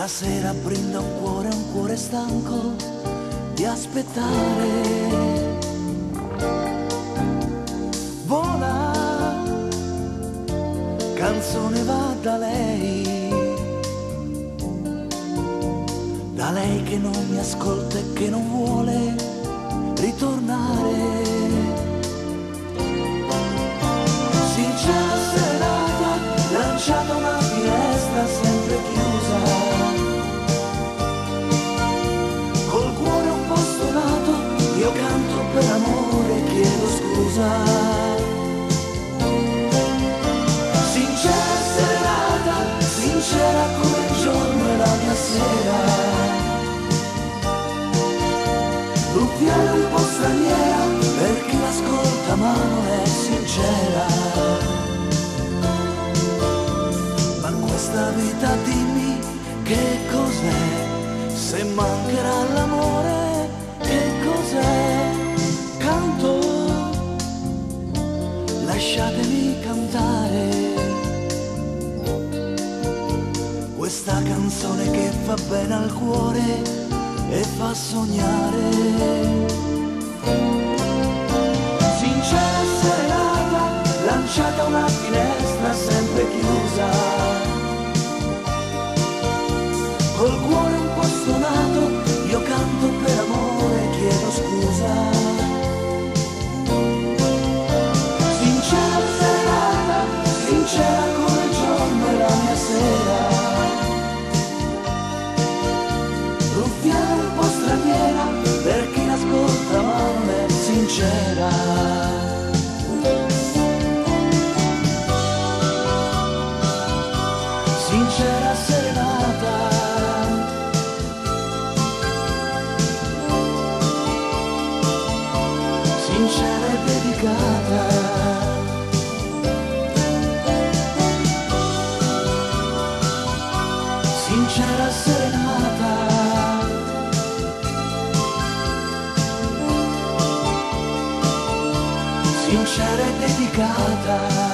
Stasera brinda un cuore stanco di aspettare. Vola, canzone va da lei che non mi ascolta e che non vuole ritornare. Sincera serata, lanciata una finestra sempre chiusa, col cuore un po' stonato, io canto per amore, chiedo scusa. Sincera serata, sincera come il giorno e la mia sera, ruffiana un po' straniera per chi l'ascolta ma non è sincera. Ma questa vita dimmi che cos'è, se mancherà l'amore che cos'è? Canto, lasciatemi cantare questa canzone che fa bene al cuore e fa sognare. Sincera serata, lanciata una finestra sempre chiusa, col cuore un po' stonato, io canto per amore, chiedo scusa. Sincera serata, sincera come il giorno e la mia sera, ruffiana un po' straniera per chi l'ascolta ma non è sincera. Sincera serenata, sincera e dedicata, sincera serenata, sincera e dedicata.